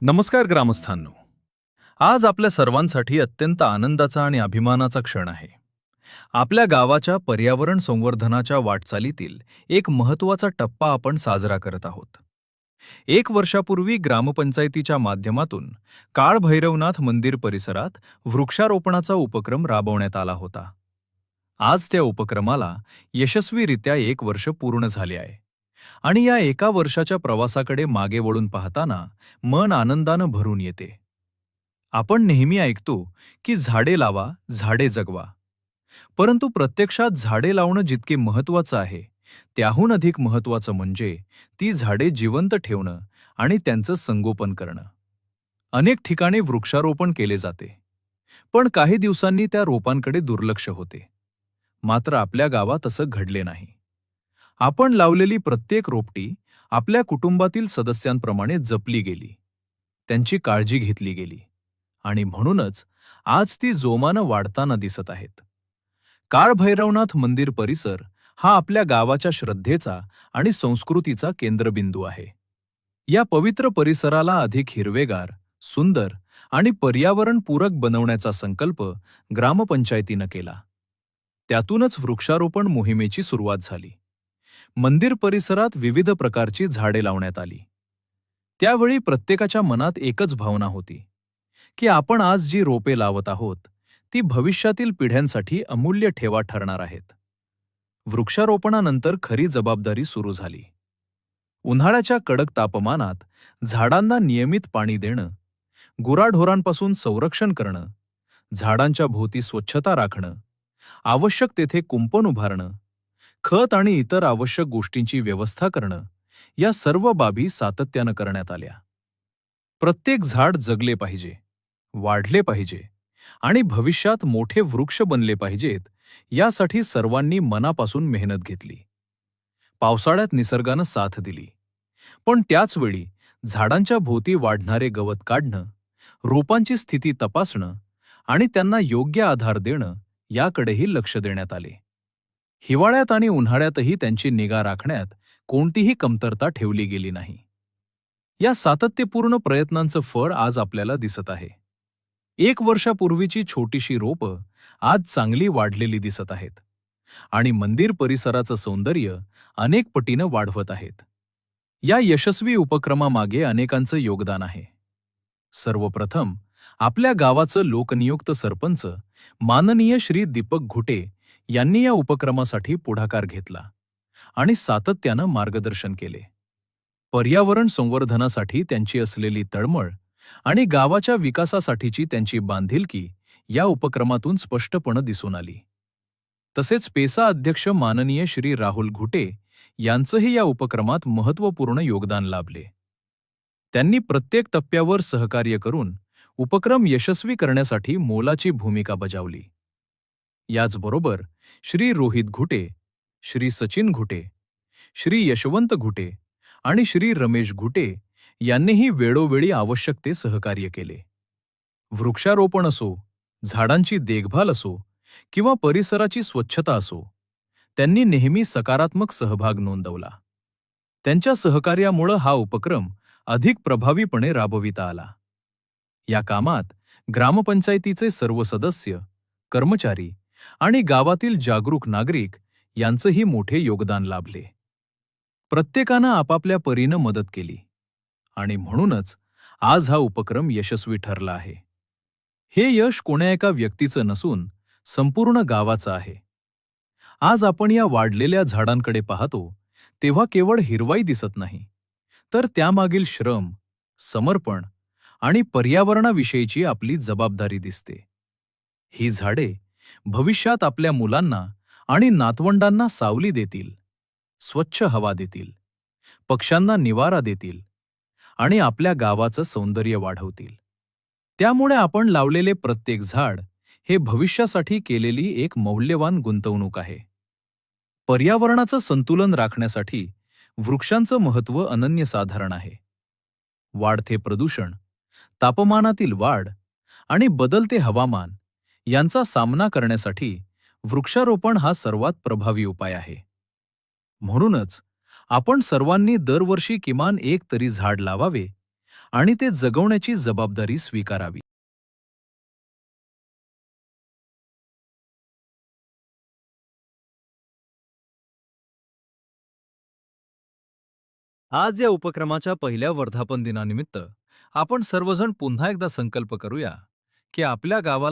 नमस्कार ग्रामस्थांनो. आज आपल्या सर्वांसाठी अत्यंत आनंदाचा आणि अभिमानाचा क्षण आहे. आपल्या गावाच्या पर्यावरण संवर्धनाच्या वाटचालीतील एक महत्त्वाचा टप्पा आपण साजरा करत आहोत. 1 वर्षापूर्वी ग्रामपंचायतीच्या माध्यमातून काळभैरवनाथ मंदिर परिसरात वृक्षारोपणाचा उपक्रम राबवण्यात आला होता. आज त्या उपक्रमाला यशस्वीरित्या 1 वर्ष पूर्ण झाले आहे. आणि या 1 वर्षाच्या प्रवासाकडे मागे वळून पाहताना मन आनंदानं भरून येते. आपण नेहमी ऐकतो की झाडे लावा, झाडे जगवा. परंतु प्रत्यक्षात झाडे लावणं जितके महत्त्वाचं आहे, त्याहून अधिक महत्त्वाचं म्हणजे ती झाडे जिवंत ठेवणं आणि त्यांचं संगोपन करणं. अनेक ठिकाणी वृक्षारोपण केले जाते, पण काही दिवसांनी त्या रोपांकडे दुर्लक्ष होते. मात्र आपल्या गावात असं घडले नाही. आपण लावलेली प्रत्येक रोपटी आपल्या कुटुंबातील सदस्यांप्रमाणे जपली गेली, त्यांची काळजी घेतली गेली आणि म्हणूनच आज ती जोमानं वाढताना दिसत आहेत. काळभैरवनाथ मंदिर परिसर हा आपल्या गावाच्या श्रद्धेचा आणि संस्कृतीचा केंद्रबिंदू आहे. या पवित्र परिसराला अधिक हिरवेगार, सुंदर आणि पर्यावरणपूरक बनवण्याचा संकल्प ग्रामपंचायतीनं केला. त्यातूनच वृक्षारोपण मोहिमेची सुरुवात झाली. मंदिर परिसरात विविध प्रकारची झाडे लावण्यात आली. त्यावेळी प्रत्येकाच्या मनात एकच भावना होती की आपण आज जी रोपे लावत आहोत ती भविष्यातील पिढ्यांसाठी अमूल्य ठेवा ठरणार आहेत. वृक्षारोपणानंतर खरी जबाबदारी सुरू झाली. उन्हाळ्याच्या कडक तापमानात झाडांना नियमित पाणी देणं, गुराढोरांपासून संरक्षण करणं, झाडांच्या भोवती स्वच्छता राखणं, आवश्यक तेथे कुंपण उभारणं, खत आणि इतर आवश्यक गोष्टींची व्यवस्था करणं, या सर्व बाबी सातत्यानं करण्यात आल्या. प्रत्येक झाड जगले पाहिजे, वाढले पाहिजे आणि भविष्यात मोठे वृक्ष बनले पाहिजेत, यासाठी सर्वांनी मनापासून मेहनत घेतली. पावसाळ्यात निसर्गानं साथ दिली, पण त्याच वेळी झाडांच्या भोवती वाढणारे गवत काढणं, रोपांची स्थिती तपासणं आणि त्यांना योग्य आधार देणं याकडेही लक्ष देण्यात आले. हिवाळ्यात आणि उन्हाळ्यातही त्यांची निगा राखण्यात कोणतीही कमतरता ठेवली गेली नाही. या सातत्यपूर्ण प्रयत्नांचं फळ आज आपल्याला दिसत आहे. 1 वर्षापूर्वीची छोटीशी रोपं आज चांगली वाढलेली दिसत आहेत आणि मंदिर परिसराचं सौंदर्य अनेक पटीनं वाढवत आहेत. या यशस्वी उपक्रमामागे अनेकांचं योगदान आहे. सर्वप्रथम आपल्या गावाचं लोकनियुक्त सरपंच माननीय श्री दीपक घुटे यांनी या उपक्रमासाठी पुढाकार घेतला आणि सातत्यानं मार्गदर्शन केले. पर्यावरण संवर्धनासाठी त्यांची असलेली तळमळ आणि गावाच्या विकासासाठीची त्यांची बांधिलकी या उपक्रमातून स्पष्टपणे दिसून आली. तसेच पेसा अध्यक्ष माननीय श्री राहुल घुटे यांचंही या उपक्रमात महत्त्वपूर्ण योगदान लाभले. त्यांनी प्रत्येक टप्प्यावर सहकार्य करून उपक्रम यशस्वी करण्यासाठी मोलाची भूमिका बजावली. याचबरोबर श्री रोहित घुटे, श्री सचिन घुटे, श्री यशवंत घुटे आणि श्री रमेश घुटे यांनीही वेळोवेळी आवश्यक ते सहकार्य केले. वृक्षारोपण असो, झाडांची देखभाल असो किंवा परिसराची स्वच्छता असो, त्यांनी नेहमी सकारात्मक सहभाग नोंदवला. त्यांच्या सहकार्यामुळे हा उपक्रम अधिक प्रभावीपणे राबविता आला. या कामात ग्रामपंचायतीचे सर्व सदस्य, कर्मचारी आणि गावातील जागरूक नागरिक यांचंही मोठे योगदान लाभले. प्रत्येकानं आपापल्या परीनं मदत केली आणि म्हणूनच आज हा उपक्रम यशस्वी ठरला आहे. हे यश कोण्या एका व्यक्तीचं नसून संपूर्ण गावाचं आहे. आज आपण या वाढलेल्या झाडांकडे पाहतो तेव्हा केवळ हिरवाई दिसत नाही, तर त्यामागील श्रम, समर्पण आणि पर्यावरणाविषयीची आपली जबाबदारी दिसते. ही झाडे भविष्यात आपल्या मुलांना आणि नातवंडांना सावली देतील, स्वच्छ हवा देतील, पक्ष्यांना निवारा देतील आणि आपल्या गावाचं सौंदर्य वाढवतील. त्यामुळे आपण लावलेले प्रत्येक झाड हे भविष्यासाठी केलेली एक मौल्यवान गुंतवणूक आहे. पर्यावरणाचं संतुलन राखण्यासाठी वृक्षांचं महत्त्व अनन्यसाधारण आहे. वाढते प्रदूषण, तापमानातील वाढ आणि बदलते हवामान यांचा सामना करण्यासाठी वृक्षारोपण हा सर्वात प्रभावी उपाय आहे. म्हणूनच आपण सर्वांनी दरवर्षी किमान एक तरी झाड लावावे आणि ते जगवण्याची जबाबदारी स्वीकारावी. आज या उपक्रमाच्या पहिल्या वर्धापन दिनानिमित्त आपण सर्वजण पुन्हा एकदा संकल्प करूया की आपल्या गावाला